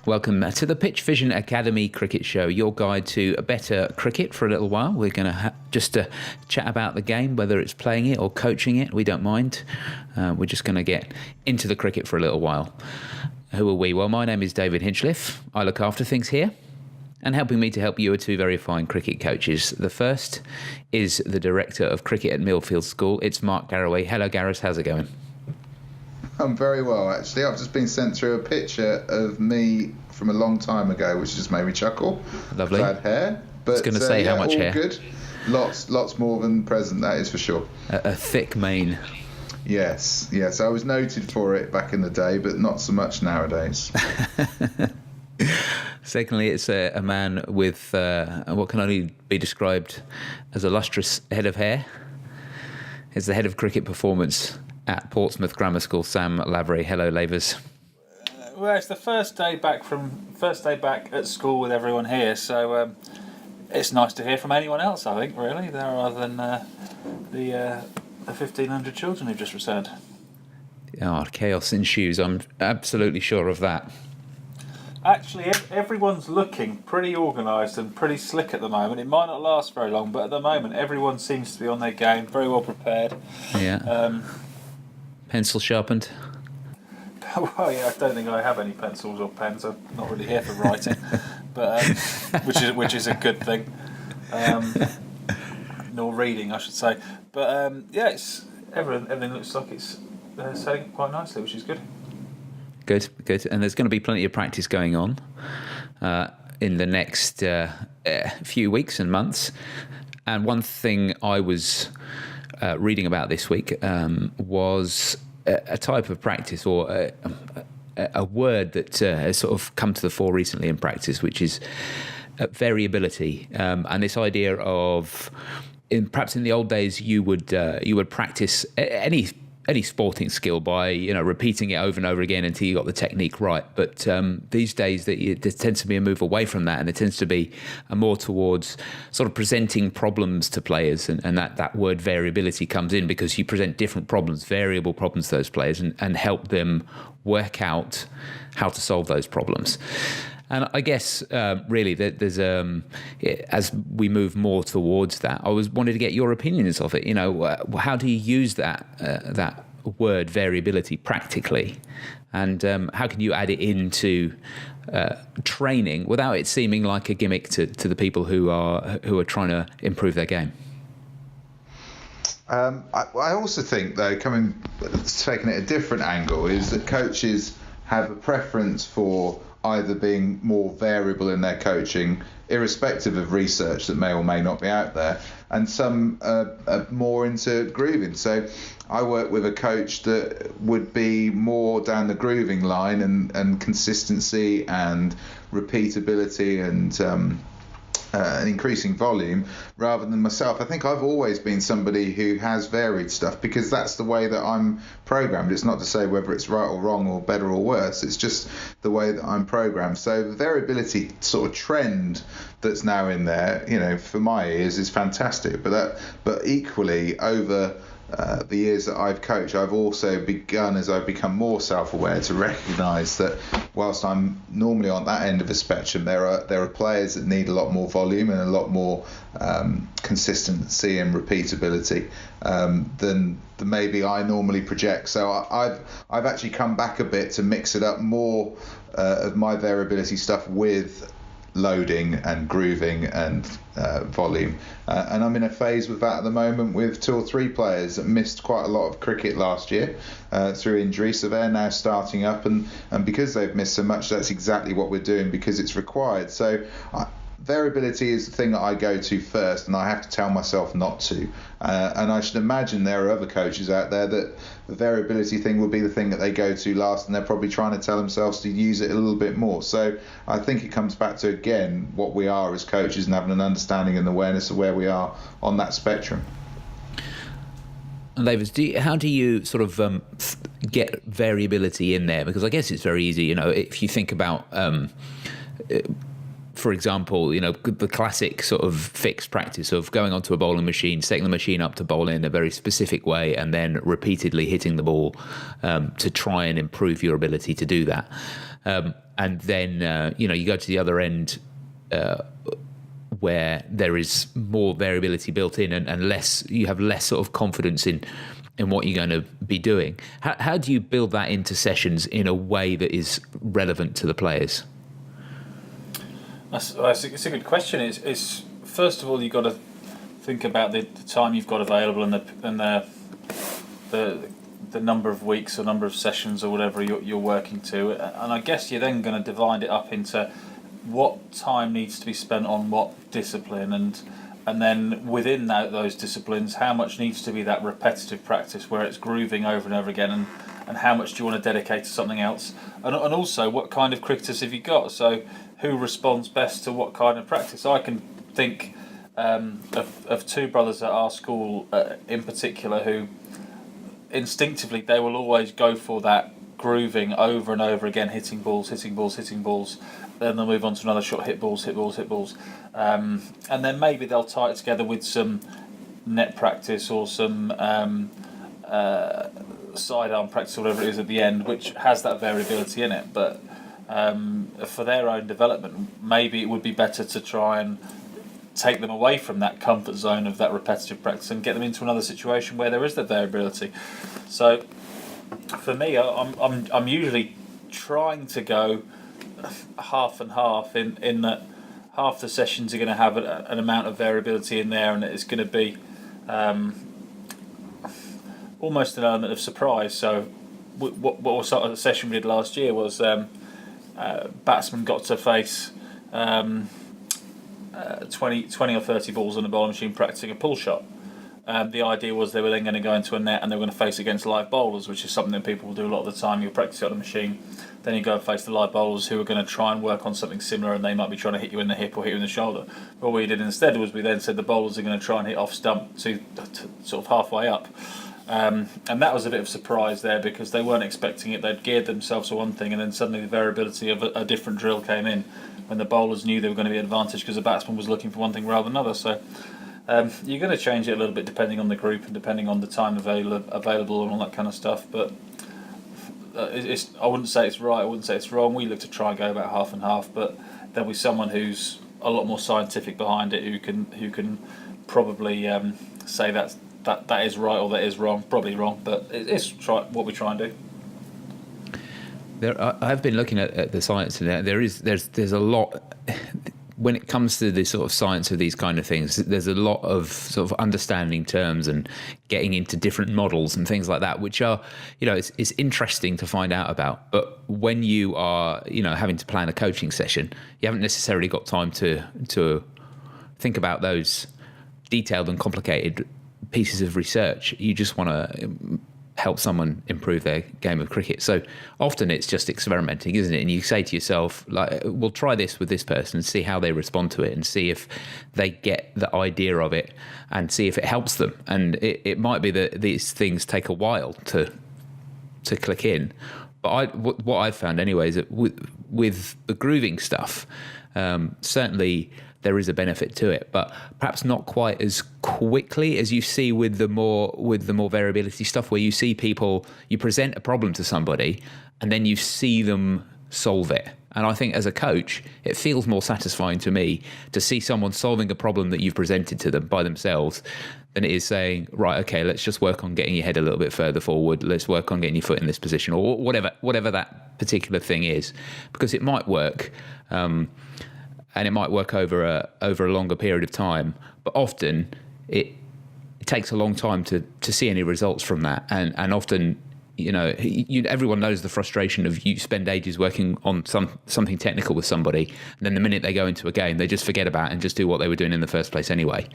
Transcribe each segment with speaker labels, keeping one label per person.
Speaker 1: Welcome to the PitchVision Academy Cricket Show, your guide to a better cricket for a little while. We're going to just chat about the game, whether it's playing it or coaching it. We don't mind. We're just going to get into the cricket for a little while. Who are we? Well, my name is David Hinchliffe. I look after things here. And helping me to help you are two very fine cricket coaches. The first is the Director of Cricket at Millfield School. It's Mark Garaway. Hello, Gareth. How's it going?
Speaker 2: I'm very well, actually. I've just been sent through a picture of me from a long time ago, which just made me chuckle.
Speaker 1: Lovely.
Speaker 2: Glad hair. But,
Speaker 1: I was going to say, how much
Speaker 2: all
Speaker 1: hair?
Speaker 2: Good. Lots more than present, that is for sure.
Speaker 1: A thick mane.
Speaker 2: Yes. I was noted for it back in the day, but not so much nowadays.
Speaker 1: Secondly, it's a man with what can only be described as a lustrous head of hair. It's the head of cricket performance at Portsmouth Grammar School, Sam Lavery. Hello, Lavers.
Speaker 3: Well, it's the first day back at school with everyone here, so it's nice to hear from anyone else, I think, really, rather than the 1,500 children who've just returned.
Speaker 1: Oh, chaos ensues. I'm absolutely sure of that.
Speaker 3: Actually, everyone's looking pretty organised and pretty slick at the moment. It might not last very long, but at the moment, everyone seems to be on their game, very well prepared.
Speaker 1: Yeah. Pencil sharpened?
Speaker 3: Well, yeah, I don't think I have any pencils or pens. I'm not really here for writing, but which is a good thing. Nor reading, I should say. But it's everything looks like it's selling quite nicely, which is good.
Speaker 1: Good. And there's going to be plenty of practice going on in the next few weeks and months. And one thing I was reading about this week was a type of practice or a word that has sort of come to the fore recently in practice, which is variability. And this idea of, perhaps in the old days, you would practice any sporting skill by repeating it over and over again until you got the technique right. But these days there tends to be a move away from that, and there tends to be a more towards sort of presenting problems to players, and that word variability comes in because you present different problems, variable problems to those players, and help them work out how to solve those problems. And I guess really there's as we move more towards that, I wanted to get your opinions of it. How do you use that word variability practically, and how can you add it into training without it seeming like a gimmick to the people who are trying to improve their game?
Speaker 2: I also think, though, taking it a different angle, is that coaches have a preference for either being more variable in their coaching, irrespective of research that may or may not be out there, and some are more into grooving. So I work with a coach that would be more down the grooving line and consistency and repeatability and increasing volume, rather than myself. I think I've always been somebody who has varied stuff because that's the way that I'm programmed. It's not to say whether it's right or wrong or better or worse. It's just the way that I'm programmed. So the variability sort of trend that's now in there, for my ears, is fantastic. But equally, over the years that I've coached, I've also begun, as I've become more self-aware, to recognise that whilst I'm normally on that end of the spectrum, there are players that need a lot more volume and a lot more consistency and repeatability than maybe I normally project. So I've actually come back a bit to mix it up more of my variability stuff with loading and grooving and volume, and I'm in a phase with that at the moment with 2 or 3 players that missed quite a lot of cricket last year through injury, so they're now starting up, and because they've missed so much, that's exactly what we're doing because it's required. So variability is the thing that I go to first, and I have to tell myself not to, and I should imagine there are other coaches out there that the variability thing will be the thing that they go to last, and they're probably trying to tell themselves to use it a little bit more. So I think it comes back to, again, what we are as coaches and having an understanding and awareness of where we are on that spectrum.
Speaker 1: And David, how do you sort of get variability in there? Because I guess it's very easy, if you think about for example, the classic sort of fixed practice of going onto a bowling machine, setting the machine up to bowl in a very specific way, and then repeatedly hitting the ball to try and improve your ability to do that. and then you go to the other end where there is more variability built in, and less, you have less sort of confidence in what you're going to be doing. How do you build that into sessions in a way that is relevant to the players?
Speaker 3: It's a good question. It's first of all, you've got to think about the time you've got available and the number of weeks or number of sessions or whatever you're working to, and I guess you're then going to divide it up into what time needs to be spent on what discipline, and then within those disciplines, how much needs to be that repetitive practice where it's grooving over and over again, and how much do you want to dedicate to something else, and also what kind of cricketers have you got, so who responds best to what kind of practice. I can think of two brothers at our school in particular who instinctively they will always go for that grooving over and over again, hitting balls, then they'll move on to another shot, hit balls, and then maybe they'll tie it together with some net practice or some sidearm practice or whatever it is at the end, which has that variability in it. But for their own development, maybe it would be better to try and take them away from that comfort zone of that repetitive practice and get them into another situation where there is the variability. So for me, I'm usually trying to go half and half in that half the sessions are going to have an amount of variability in there, and it's going to be almost an element of surprise. So what sort of the session we did last year was batsmen got to face 20 or 30 balls on the bowling machine practicing a pull shot. The idea was they were then going to go into a net and they were going to face against live bowlers, which is something that people will do a lot of the time. You'll practice it on the machine, then you go and face the live bowlers who are going to try and work on something similar, and they might be trying to hit you in the hip or hit you in the shoulder. But what we did instead was we then said the bowlers are going to try and hit off stump to sort of halfway up. And that was a bit of a surprise there because they weren't expecting it. They'd geared themselves to one thing, and then suddenly the variability of a different drill came in when the bowlers knew they were going to be advantaged because the batsman was looking for one thing rather than another. So you're going to change it a little bit depending on the group and depending on the time available and all that kind of stuff. But I wouldn't say it's right, I wouldn't say it's wrong. We look to try and go about half and half, but there'll be someone who's a lot more scientific behind it who can probably say that is right or that is wrong. Probably wrong, but it's what we try and do.
Speaker 1: I've been looking at the science, and there's a lot when it comes to the sort of science of these kind of things. There's a lot of sort of understanding terms and getting into different models and things like that, which are, it's interesting to find out about. But when you are, having to plan a coaching session, you haven't necessarily got time to think about those detailed and complicated pieces of research. You just want to help someone improve their game of cricket. So often it's just experimenting, isn't it? And you say to yourself, like, we'll try this with this person and see how they respond to it and see if they get the idea of it and see if it helps them. And it might be that these things take a while to click in. But what I've found anyway is that with the grooving stuff, certainly there is a benefit to it, but perhaps not quite as quickly as you see with the more variability stuff, where you see people, you present a problem to somebody and then you see them solve it. And I think as a coach, it feels more satisfying to me to see someone solving a problem that you've presented to them by themselves than it is saying, right, okay, let's just work on getting your head a little bit further forward. Let's work on getting your foot in this position, or whatever that particular thing is, because it might work. And it might work over a longer period of time, but often it takes a long time to see any results from that. And often, everyone knows the frustration of you spend ages working on something technical with somebody, and then the minute they go into a game, they just forget about it and just do what they were doing in the first place anyway.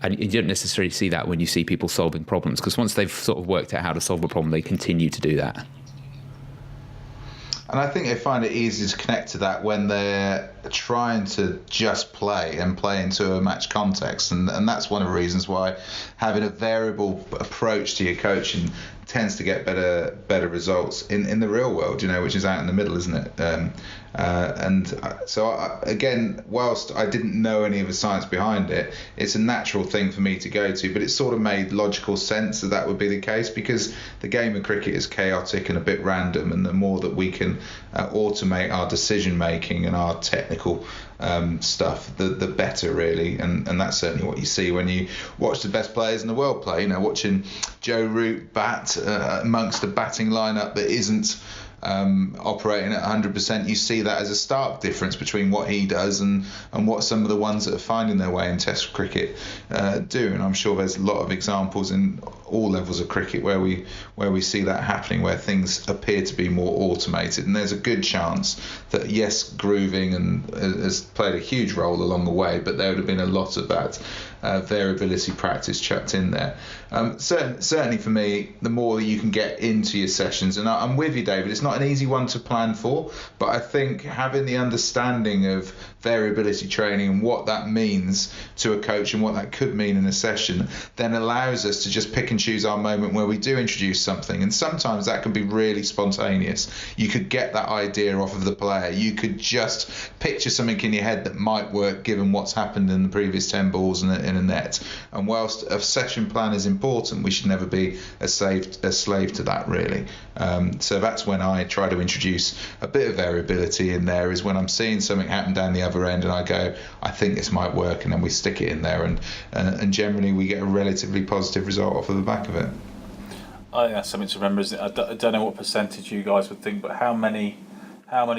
Speaker 1: And you don't necessarily see that when you see people solving problems, because once they've sort of worked out how to solve a problem, they continue to do that.
Speaker 2: And I think they find it easy to connect to that when they're trying to just play into a match context, and that's one of the reasons why having a variable approach to your coaching tends to get better results in the real world, which is out in the middle, isn't it? Again, whilst I didn't know any of the science behind it, it's a natural thing for me to go to, but it sort of made logical sense that would be the case, because the game of cricket is chaotic and a bit random, and the more that we can automate our decision making and our technical stuff, the better, really. And that's certainly what you see when you watch the best players in the world play. Watching Joe Root bat amongst a batting lineup that isn't operating at 100%, you see that as a stark difference between what he does and what some of the ones that are finding their way in Test cricket do. And I'm sure there's a lot of examples in all levels of cricket where we see that happening, where things appear to be more automated. And there's a good chance that, yes, grooving has played a huge role along the way, but there would have been a lot of that variability practice chucked in there. Certainly for me, the more you can get into your sessions, and I'm with you, David, it's not an easy one to plan for, but I think having the understanding of variability training and what that means to a coach and what that could mean in a session then allows us to just pick and choose our moment where we do introduce something. And sometimes that can be really spontaneous. You could get that idea off of the player. You could just picture something in your head that might work given what's happened in the previous 10 balls in a net. And whilst a session plan is important, we should never be a slave to that, really. So that's when I try to introduce a bit of variability in there, is when I'm seeing something happen down the other end and I go, I think this might work, and then we stick it in there, and generally we get a relatively positive result off of the back of it.
Speaker 3: I think that's something to remember, isn't it? I don't know what percentage you guys would think, but how many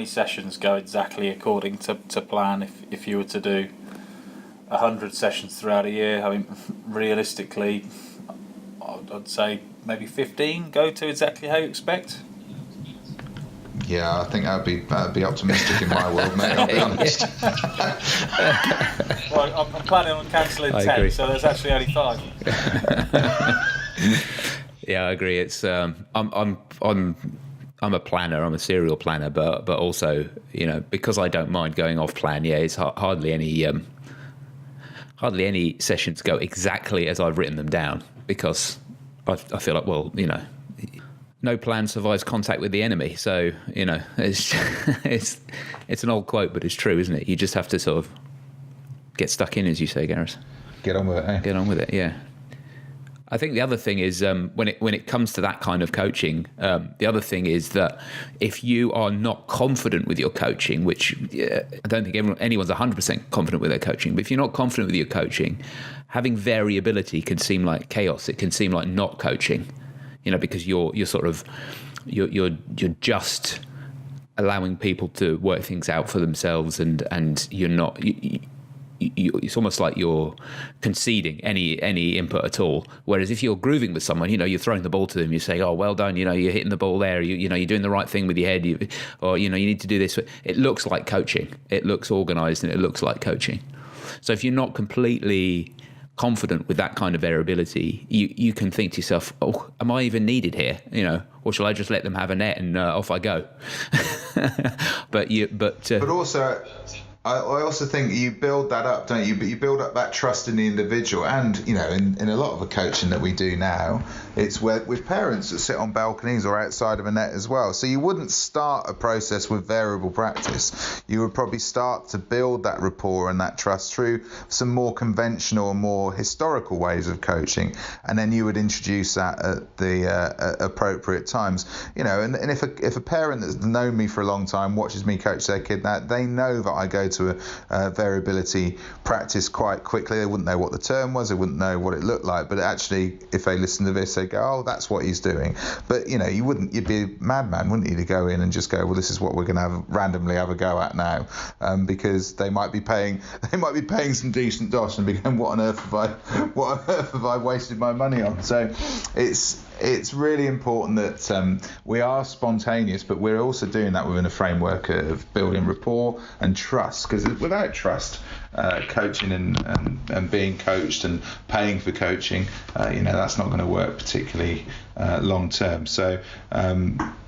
Speaker 3: sessions go exactly according to plan if you were to do 100 sessions throughout a year? I mean, realistically, I'd say maybe 15 go to exactly how you expect.
Speaker 2: Yeah, I think that'd be optimistic in my world, mate. I'll be honest.
Speaker 3: Well, I'm planning on cancelling 10, agree. So there's actually only 5.
Speaker 1: Yeah, I agree. It's I'm a planner. I'm a serial planner, but also, because I don't mind going off plan. Yeah, it's hardly any sessions go exactly as I've written them down, because I feel like, well, no plan survives contact with the enemy. So, it's an old quote, but it's true, isn't it? You just have to sort of get stuck in, as you say, Gareth.
Speaker 2: Get on with it, eh?
Speaker 1: Get on with it, yeah. I think the other thing is, when it comes to that kind of coaching, the other thing is that if you are not confident with your coaching, which I don't think anyone's 100% confident with their coaching, but if you're not confident with your coaching, having variability can seem like chaos. It can seem like not coaching, because you're just allowing people to work things out for themselves, and you're not. It's almost like you're conceding any input at all. Whereas if you're grooving with someone, you're throwing the ball to them, you say, "Oh, well done," you're hitting the ball there, you're doing the right thing with your head, or you need to do this. It looks like coaching. It looks organised, and it looks like coaching. So if you're not completely confident with that kind of variability, you can think to yourself, "Oh, am I even needed here? Or shall I just let them have a net and off I go?" But also, I also think you build that up, don't you? But you build up that trust in the individual, and in a lot of the coaching that we do now, it's with parents that sit on balconies or outside of a net as well. So you wouldn't start a process with variable practice. You would probably start to build that rapport and that trust through some more conventional, more historical ways of coaching, and then you would introduce that at the appropriate times. And if a parent that's known me for a long time watches me coach their kid, that they know that I go to a variability practice quite quickly. They wouldn't know what the term was, they wouldn't know what it looked like, but actually, if they listen to this, they go, "Oh, that's what he's doing." But you'd be a madman, wouldn't you, to go in and just go, "Well, this is what we're going to randomly have a go at now," because they might be paying some decent dosh and be going, what on earth have I wasted my money on? So it's
Speaker 2: it's really important that we are spontaneous, but we're also doing that within a framework of building rapport and trust, because without trust, coaching and being coached and paying for coaching, that's not going to work particularly long term. So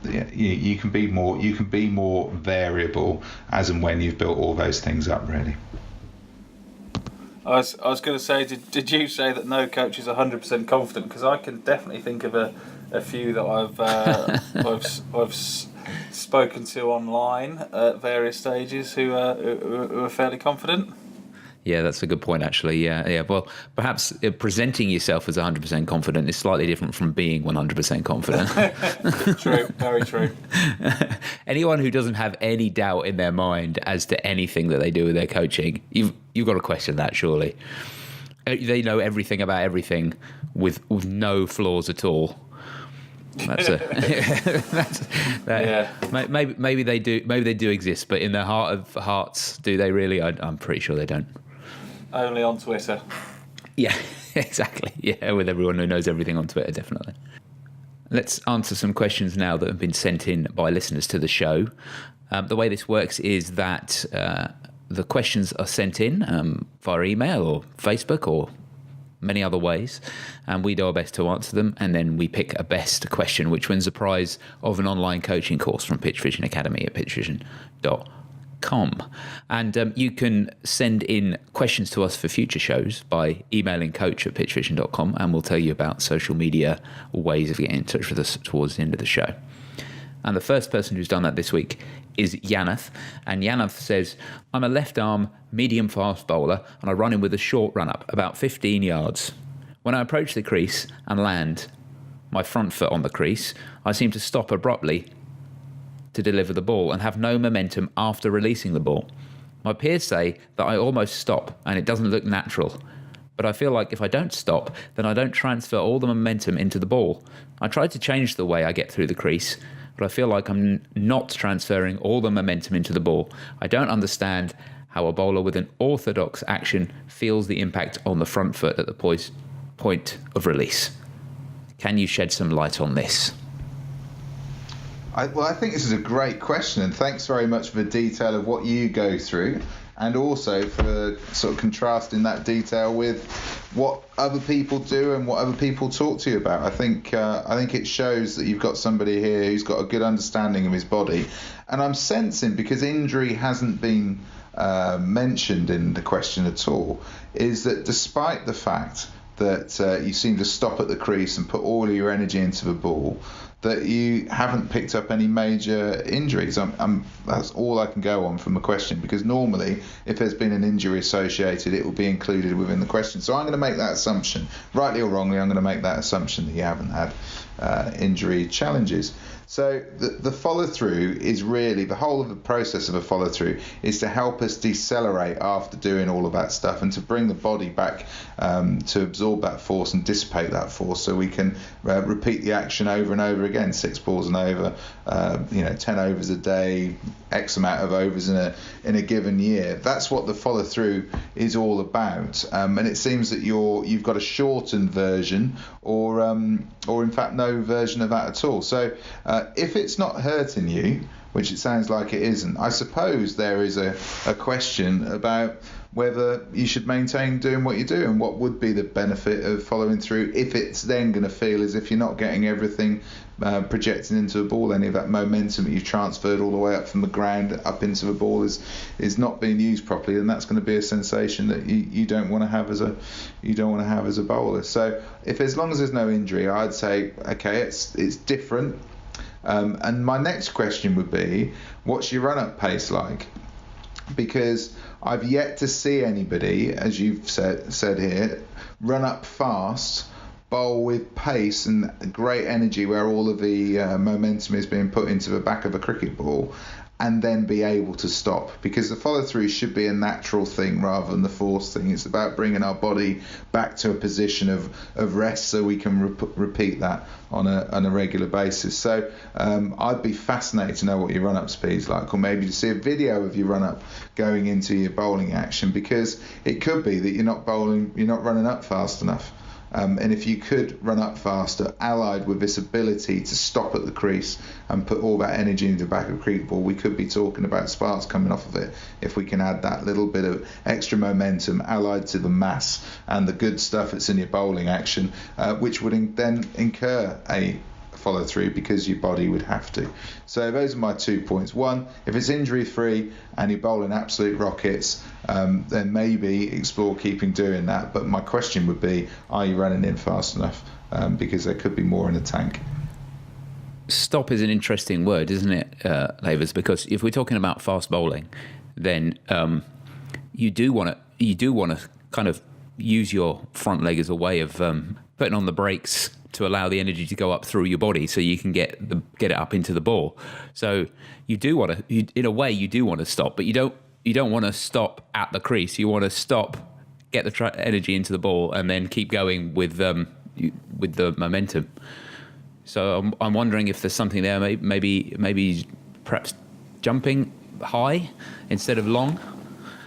Speaker 2: you can be more variable as and when you've built all those things up, really.
Speaker 3: I was going to say, did you say that no coach is 100% confident? Because I can definitely think of a few that I've spoken to online at various stages who are fairly confident.
Speaker 1: Yeah, that's a good point, actually. Yeah. Well, perhaps presenting yourself as 100% confident is slightly different from being 100% confident.
Speaker 3: True, very true.
Speaker 1: Anyone who doesn't have any doubt in their mind as to anything that they do with their coaching, you've got to question that, surely. They know everything about everything with no flaws at all. Maybe they do. Maybe they do exist, but in their heart of hearts, do they really? I'm pretty sure they don't.
Speaker 3: Only on Twitter.
Speaker 1: Yeah, exactly. Yeah, with everyone who knows everything on Twitter, definitely. Let's answer some questions now that have been sent in by listeners to the show. The way this works is that the questions are sent in via email or Facebook or many other ways, and we do our best to answer them, and then we pick a best question, which wins a prize of an online coaching course from PitchVision Academy at pitchvision.com. And you can send in questions to us for future shows by emailing coach@pitchvision.com, and we'll tell you about social media ways of getting in touch with us towards the end of the show. And the first person who's done that this week is Yanath. And Yanath says, I'm a left arm medium fast bowler and I run in with a short run up, about 15 yards. When I approach the crease and land my front foot on the crease, I seem to stop abruptly to deliver the ball and have no momentum after releasing the ball. My peers say that I almost stop and it doesn't look natural. But I feel like if I don't stop, then I don't transfer all the momentum into the ball. I tried to change the way I get through the crease, but I feel like I'm not transferring all the momentum into the ball. I don't understand how a bowler with an orthodox action feels the impact on the front foot at the point of release. Can you shed some light on this?
Speaker 2: I think this is a great question, and thanks very much for the detail of what you go through, and also for sort of contrasting that detail with what other people do and what other people talk to you about. I think it shows that you've got somebody here who's got a good understanding of his body, and I'm sensing, because injury hasn't been mentioned in the question at all, is that despite the fact that you seem to stop at the crease and put all your energy into the ball, that you haven't picked up any major injuries. That's all I can go on from the question, because normally if there's been an injury associated, it will be included within the question. So I'm going to make that assumption, rightly or wrongly, I'm going to make that assumption that you haven't had injury challenges. So the follow-through is really, the whole of the process of a follow-through is to help us decelerate after doing all of that stuff, and to bring the body back to absorb that force and dissipate that force, so we can repeat the action over and over again, 6 balls and over, 10 overs a day, X amount of overs in a given year. That's what the follow-through is all about. And it seems that you've got a shortened version, or in fact no version of that at all. So if it's not hurting you, which it sounds like it isn't, I suppose there is a question about whether you should maintain doing what you do, and what would be the benefit of following through if it's then going to feel as if you're not getting everything projecting into a ball. Any of that momentum that you've transferred all the way up from the ground up into the ball is not being used properly, and that's going to be a sensation that you don't want to have as a bowler. So if, as long as there's no injury, I'd say okay, it's different. And my next question would be, what's your run-up pace like? Because I've yet to see anybody, as you've said here, run up fast, bowl with pace and great energy where all of the momentum is being put into the back of a cricket ball, and then be able to stop. Because the follow-through should be a natural thing rather than the forced thing. It's about bringing our body back to a position of rest, so we can repeat that on a regular basis. So I'd be fascinated to know what your run-up speed's like, or maybe to see a video of your run-up going into your bowling action, because it could be that you're not running up fast enough. And if you could run up faster, allied with this ability to stop at the crease and put all that energy into the back of the crease ball, we could be talking about sparks coming off of it if we can add that little bit of extra momentum allied to the mass and the good stuff that's in your bowling action, which would then incur a follow through because your body would have to. So those are my 2 points. One, if it's injury free and you're bowling absolute rockets, then maybe explore keeping doing that. But my question would be, are you running in fast enough? Because there could be more in the tank.
Speaker 1: Stop is an interesting word, isn't it, Lavers? Because if we're talking about fast bowling, then you do want to kind of use your front leg as a way of putting on the brakes to allow the energy to go up through your body, so you can get it up into the ball. So you do want to, in a way, you do want to stop, but you don't want to stop at the crease. You want to stop, get the energy into the ball, and then keep going with the momentum. So I'm wondering if there's something there. Maybe perhaps jumping high instead of long.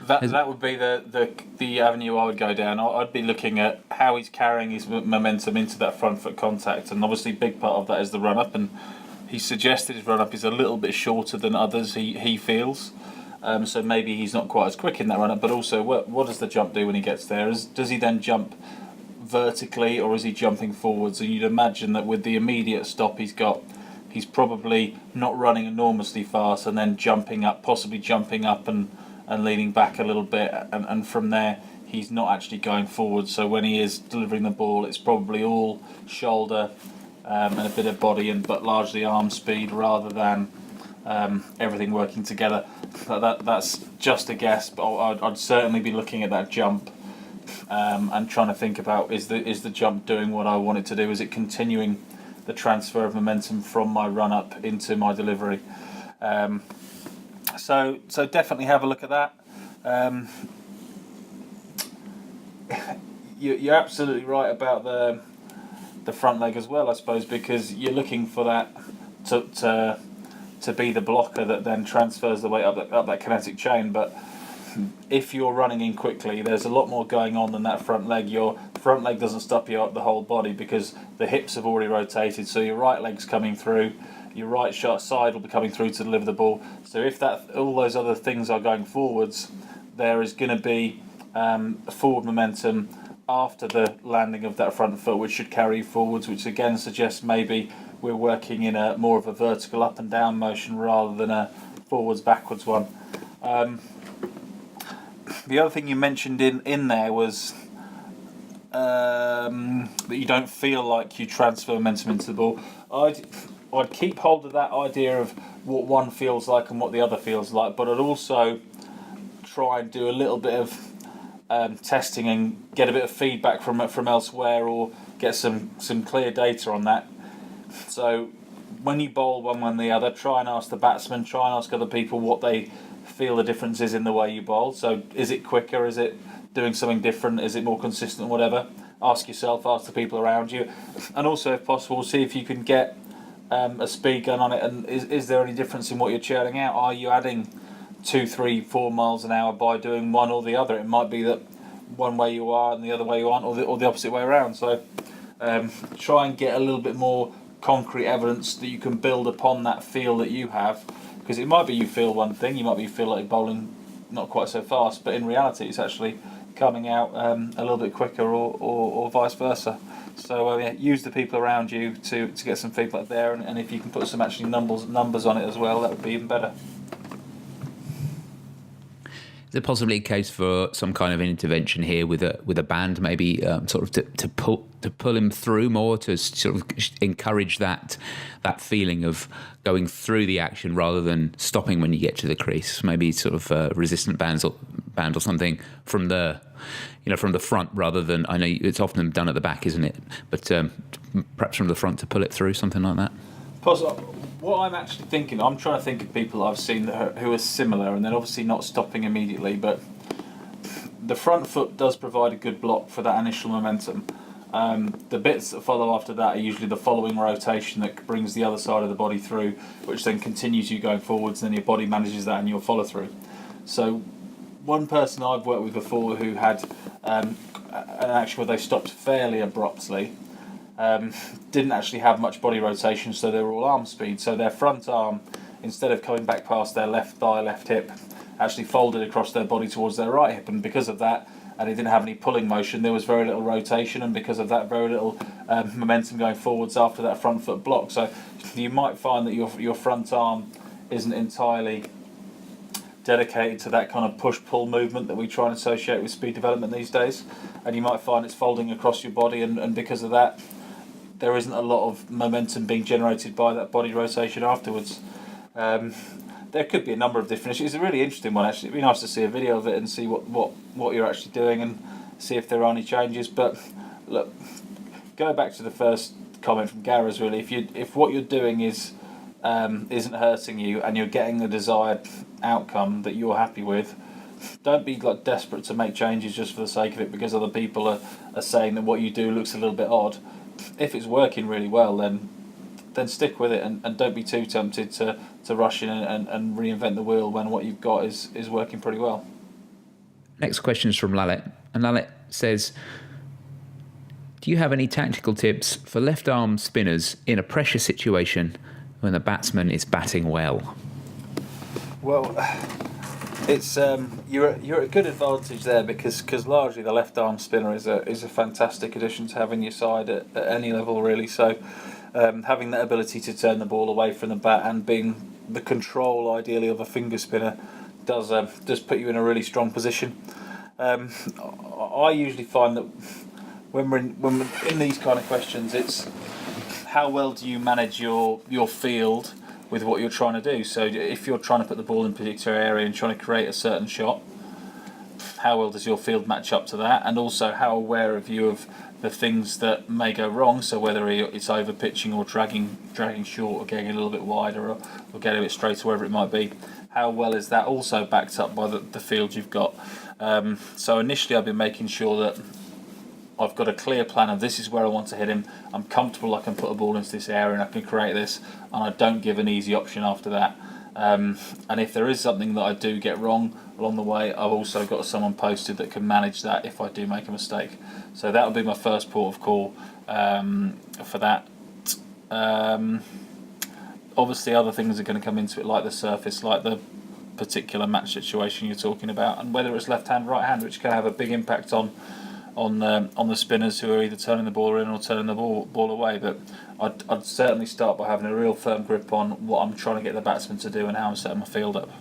Speaker 3: That would be the avenue I would go down. I'd be looking at how he's carrying his momentum into that front foot contact, and obviously a big part of that is the run up. And he suggested his run up is a little bit shorter than others. He feels, so maybe he's not quite as quick in that run up. But also, what does the jump do when he gets there? Does he then jump vertically, or is he jumping forwards? And you'd imagine that with the immediate stop he's got, he's probably not running enormously fast and then possibly jumping up and leaning back a little bit, and from there he's not actually going forward. So when he is delivering the ball, it's probably all shoulder and a bit of body, but largely arm speed rather than everything working together. That's just a guess, but I'd certainly be looking at that jump and trying to think about, is the jump doing what I want it to do? Is it continuing the transfer of momentum from my run up into my delivery? So definitely have a look at that. You're absolutely right about the front leg as well, I suppose, because you're looking for that to be the blocker that then transfers the weight up that kinetic chain. But if you're running in quickly, there's a lot more going on than that front leg. Your front leg doesn't stop you up the whole body because the hips have already rotated, so your right leg's coming through. Your right side will be coming through to deliver the ball. So if all those other things are going forwards, there is going to be a forward momentum after the landing of that front foot, which should carry forwards, which again suggests maybe we're working in a more of a vertical up and down motion rather than a forwards backwards one. The other thing you mentioned in there was that you don't feel like you transfer momentum into the ball. I'd keep hold of that idea of what one feels like and what the other feels like, but I'd also try and do a little bit of testing and get a bit of feedback from elsewhere, or get some clear data on that. So when you bowl one way and the other, try and ask the batsman, try and ask other people what they feel the difference is in the way you bowl. So is it quicker? Is it doing something different? Is it more consistent? Whatever. Ask yourself, ask the people around you, and also, if possible, see if you can get a speed gun on it, and is there any difference in what you're churning out? Are you adding 2, 3, 4 miles an hour by doing one or the other? It might be that one way you are and the other way you aren't, or the opposite way around. So try and get a little bit more concrete evidence that you can build upon that feel that you have, because it might be you feel one thing, you feel like you're bowling not quite so fast, but in reality it's actually coming out a little bit quicker, or vice versa. So use the people around you to get some feedback there, and if you can put some actually numbers on it as well, that would be even better.
Speaker 1: Is there possibly a case for some kind of an intervention here with a band, maybe sort of to pull him through more, to sort of encourage that feeling of going through the action rather than stopping when you get to the crease? Maybe sort of resistant band or something from the front, rather than, I know it's often done at the back, isn't it? But perhaps from the front to pull it through, something like that.
Speaker 3: What I'm actually thinking, I'm trying to think of people I've seen who are similar, and then obviously not stopping immediately, but the front foot does provide a good block for that initial momentum. The bits that follow after that are usually the following rotation that brings the other side of the body through, which then continues you going forwards, and then your body manages that and you'll follow through. So one person I've worked with before who had an action where they stopped fairly abruptly. Didn't actually have much body rotation, so they were all arm speed. So their front arm, instead of coming back past their left thigh, left hip, actually folded across their body towards their right hip, and because of that, and it didn't have any pulling motion, there was very little rotation, and because of that, very little momentum going forwards after that front foot block. So you might find that your front arm isn't entirely dedicated to that kind of push-pull movement that we try and associate with speed development these days, and you might find it's folding across your body, and because of that, there isn't a lot of momentum being generated by that body rotation afterwards. There could be a number of different issues. It's a really interesting one, actually. It'd be nice to see a video of it and see what you're actually doing and see if there are any changes. But look, go back to the first comment from Garaz, really. If what you're doing isn't hurting you and you're getting the desired outcome that you're happy with, don't be desperate to make changes just for the sake of it because other people are saying that what you do looks a little bit odd. If it's working really well, then stick with it, and don't be too tempted to rush in and reinvent the wheel when what you've got is working pretty well.
Speaker 1: Next question is from Lalet, and Lalet says, do you have any tactical tips for left arm spinners in a pressure situation when the batsman is batting well?
Speaker 3: Well, it's you're at a good advantage there because largely the left arm spinner is a fantastic addition to have in your side at any level, really. So having that ability to turn the ball away from the bat and being the control ideally of a finger spinner does put you in a really strong position. I usually find that when we're in these kind of questions, it's how well do you manage your field with what you're trying to do. So if you're trying to put the ball in a particular area and trying to create a certain shot, how well does your field match up to that? And also, how aware are you of the things that may go wrong? So whether it's over pitching or dragging short or getting a little bit wider or getting a bit straight or wherever it might be, how well is that also backed up by the field you've got? So initially I've been making sure that I've got a clear plan of this is where I want to hit him. I'm comfortable I can put a ball into this area and I can create this, and I don't give an easy option after that. And if there is something that I do get wrong along the way, I've also got someone posted that can manage that if I do make a mistake. So that would be my first port of call for that. Obviously other things are going to come into it, like the surface, like the particular match situation you're talking about, and whether it's left hand, right hand, which can have a big impact on the spinners who are either turning the ball in or turning the ball away. But I'd certainly start by having a real firm grip on what I'm trying to get the batsman to do and how I'm setting my field up.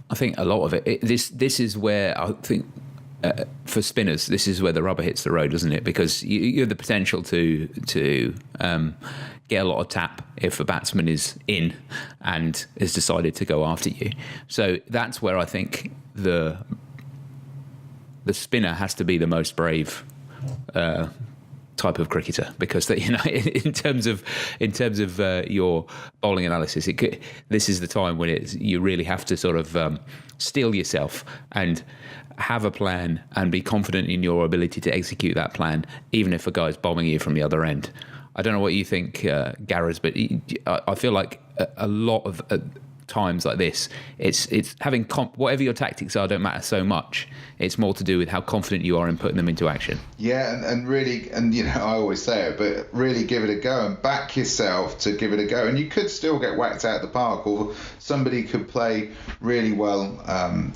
Speaker 1: I think a lot of it this is where I think for spinners, this is where the rubber hits the road, doesn't it? Because you have the potential to get a lot of tap if a batsman is in and has decided to go after you. So that's where I think the spinner has to be the most brave type of cricketer, because in terms of your bowling analysis, this is the time when you really have to sort of steel yourself and have a plan and be confident in your ability to execute that plan, even if a guy's bombing you from the other end. I don't know what you think, Garaz, but I feel like a lot of times like this, it's having whatever your tactics are don't matter so much. It's more to do with how confident you are in putting them into action.
Speaker 2: Yeah, and really, and I always say it, but really give it a go and back yourself to give it a go. And you could still get whacked out of the park, or somebody could play really well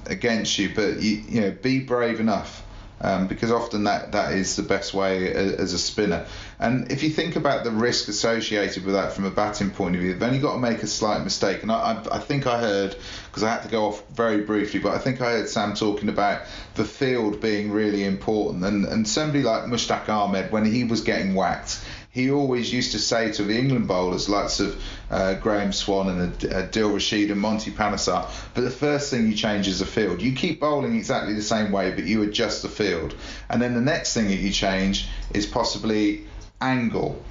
Speaker 2: against you, but you be brave enough. Because often that is the best way as a spinner. And if you think about the risk associated with that from a batting point of view, you've only got to make a slight mistake. And I think I heard, because I had to go off very briefly, but I think I heard Sam talking about the field being really important. And somebody like Mushtaq Ahmed, when he was getting whacked, he always used to say to the England bowlers, lots of Graham Swan and Dil Rashid and Monty Panesar, but the first thing you change is the field. You keep bowling exactly the same way, but you adjust the field. And then the next thing that you change is possibly angle.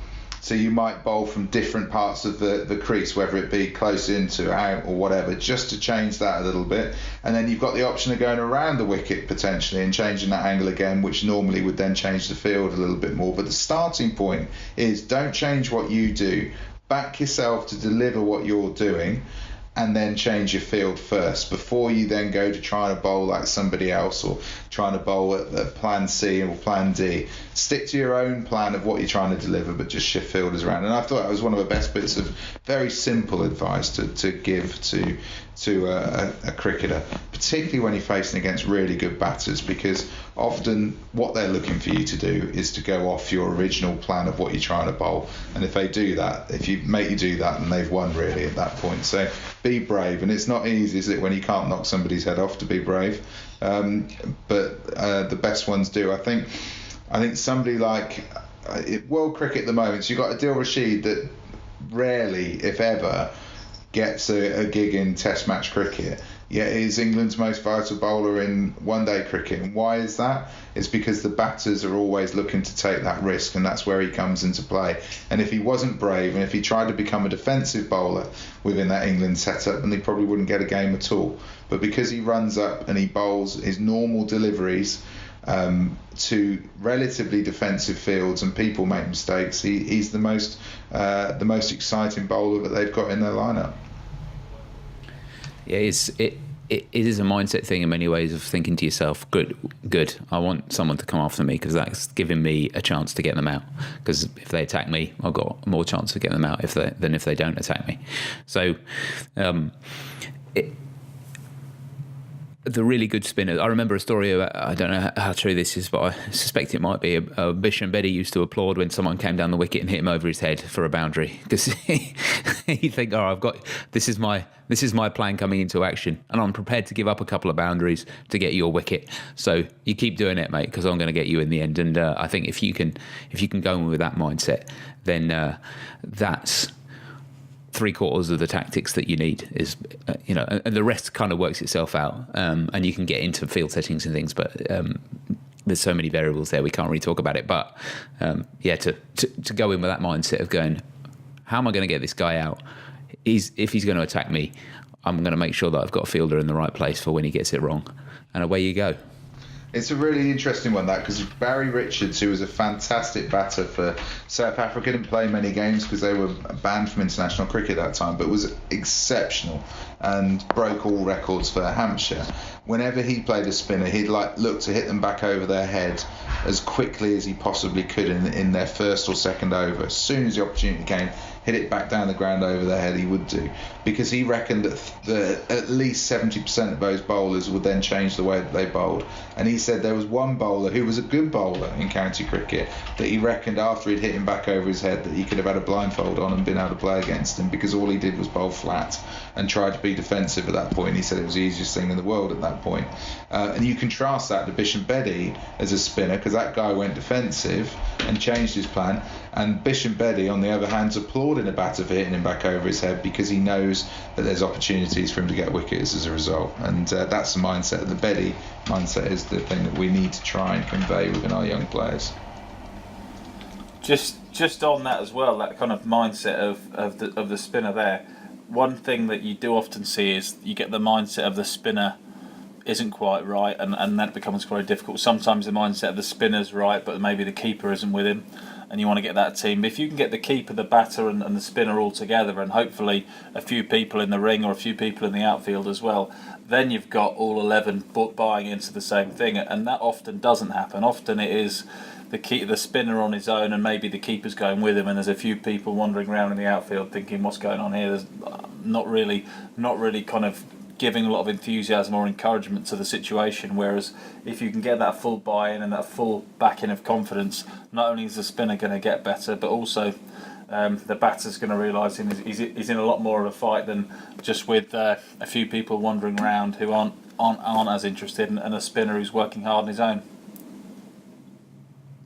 Speaker 2: So you might bowl from different parts of the crease, whether it be close into, out, or whatever, just to change that a little bit. And then you've got the option of going around the wicket potentially and changing that angle again, which normally would then change the field a little bit more. But the starting point is don't change what you do. Back yourself to deliver what you're doing, and then change your field first before you then go to try to bowl like somebody else or trying to bowl at plan C or plan D. Stick to your own plan of what you're trying to deliver, but just shift fielders around. And I thought that was one of the best bits of very simple advice to give to a cricketer, particularly when you're facing against really good batters, because often what they're looking for you to do is to go off your original plan of what you're trying to bowl. And if they do that, if you make you do that, then they've won really at that point. So be brave. And it's not easy, is it, when you can't knock somebody's head off, to be brave. But the best ones do. I think somebody like world cricket at the moment, so you've got Adil Rashid that rarely, if ever, gets a gig in Test match cricket, yet is England's most vital bowler in one-day cricket. And why is that? It's because the batters are always looking to take that risk, and that's where he comes into play. And if he wasn't brave, and if he tried to become a defensive bowler within that England setup, then he probably wouldn't get a game at all. But because he runs up and he bowls his normal deliveries to relatively defensive fields, and people make mistakes, he's the most exciting bowler that they've got in their lineup.
Speaker 1: Yeah, it is a mindset thing in many ways, of thinking to yourself, good, I want someone to come after me, because that's giving me a chance to get them out. Because if they attack me, I've got more chance of getting them out than if they don't attack me. So the really good spinners. I remember a story about, I don't know how true this is, but I suspect it might be. Bish and Bedi used to applaud when someone came down the wicket and hit him over his head for a boundary, because he'd think, "Oh, I've got this is my plan coming into action, and I'm prepared to give up a couple of boundaries to get your wicket. So you keep doing it, mate, because I'm going to get you in the end." And I think if you can go in with that mindset, then that's 3/4 of the tactics that you need, is and the rest kind of works itself out, and you can get into field settings and things, but there's so many variables there, we can't really talk about it. But to go in with that mindset of going, how am I going to get this guy out? If he's going to attack me, I'm going to make sure that I've got a fielder in the right place for when he gets it wrong, and away you go.
Speaker 2: It's a really interesting one, that, because Barry Richards, who was a fantastic batter for South Africa, didn't play many games because they were banned from international cricket at that time, but was exceptional and broke all records for Hampshire. Whenever he played a spinner, he'd look to hit them back over their head as quickly as he possibly could in their first or second over. As soon as the opportunity came, hit it back down the ground over their head, he would do, because he reckoned that at least 70% of those bowlers would then change the way that they bowled. And he said there was one bowler who was a good bowler in county cricket that he reckoned after he'd hit him back over his head that he could have had a blindfold on and been able to play against him, because all he did was bowl flat and tried to be defensive at that point. He said it was the easiest thing in the world at that point. And you contrast that to Bish and Bedi as a spinner, because that guy went defensive and changed his plan. And Bish and Bedi, on the other hand, applauding a batter for hitting him back over his head, because he knows that there's opportunities for him to get wickets as a result. And that's the mindset. The Bedi mindset is the thing that we need to try and convey within our young players.
Speaker 3: Just on that as well, that kind of mindset of the spinner there. One thing that you do often see is you get the mindset of the spinner isn't quite right, and that becomes quite difficult. Sometimes the mindset of the spinner's right, but maybe the keeper isn't with him, and you want to get that team. But if you can get the keeper, the batter, and the spinner all together, and hopefully a few people in the ring or a few people in the outfield as well, then you've got all 11 buying into the same thing, and that often doesn't happen. Often it is the spinner on his own, and maybe the keeper's going with him, and there's a few people wandering around in the outfield thinking, what's going on here? There's not really kind of giving a lot of enthusiasm or encouragement to the situation. Whereas if you can get that full buy-in and that full backing of confidence, not only is the spinner going to get better, but also the batter's going to realise he's in a lot more of a fight than just with a few people wandering around who aren't as interested, and a spinner who's working hard on his own.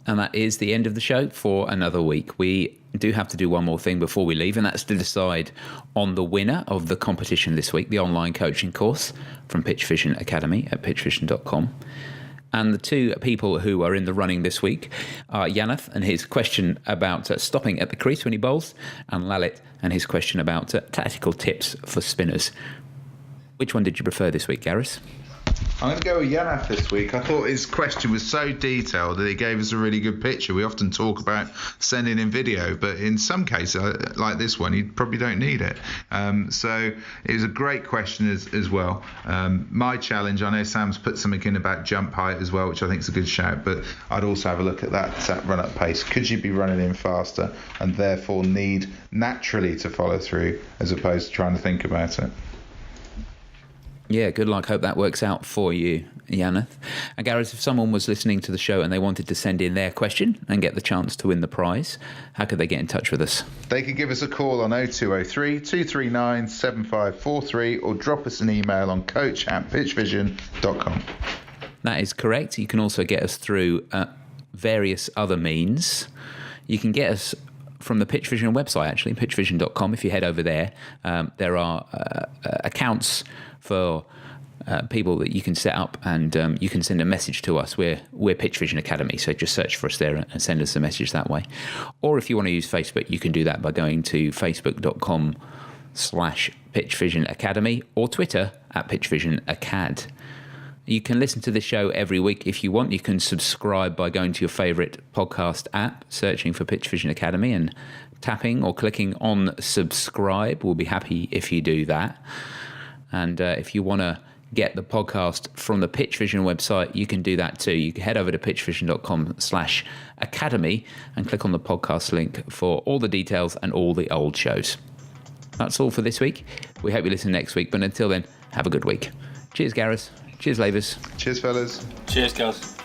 Speaker 1: And that is the end of the show for another week. We do have to do one more thing before we leave, and that's to decide on the winner of the competition this week, the online coaching course from PitchVision Academy at pitchvision.com. And the two people who are in the running this week are Yanath and his question about stopping at the crease when he bowls, and Lalit and his question about tactical tips for spinners. Which one did you prefer this week, Gareth?
Speaker 2: I'm going to go with Yanaf this week. I thought his question was so detailed that it gave us a really good picture. We often talk about sending in video, but in some cases, like this one, you probably don't need it. So it was a great question as well. My challenge, I know Sam's put something in about jump height as well, which I think is a good shout, but I'd also have a look at that run-up pace. Could you be running in faster and therefore need naturally to follow through as opposed to trying to think about it?
Speaker 1: Yeah, good luck. Hope that works out for you, Yaneth. And Gareth, if someone was listening to the show and they wanted to send in their question and get the chance to win the prize, how could they get in touch with us?
Speaker 2: They could give us a call on 0203 239 7543 or drop us an email on coach@pitchvision.com.
Speaker 1: That is correct. You can also get us through various other means. You can get us from the PitchVision website, actually, pitchvision.com. If you head over there, there are accounts for people that you can set up, and you can send a message to us. We're PitchVision Academy, so just search for us there and send us a message that way. Or if you want to use Facebook, you can do that by going to facebook.com/PitchVision Academy or Twitter @PitchVision Acad. You can listen to the show every week if you want. You can subscribe by going to your favourite podcast app, searching for PitchVision Academy and tapping or clicking on subscribe. We'll be happy if you do that. And if you want to get the podcast from the PitchVision website, you can do that too. You can head over to pitchvision.com/academy and click on the podcast link for all the details and all the old shows. That's all for this week. We hope you listen next week, but until then, have a good week. Cheers, Gareth. Cheers, Lavers.
Speaker 2: Cheers, fellas.
Speaker 3: Cheers, guys.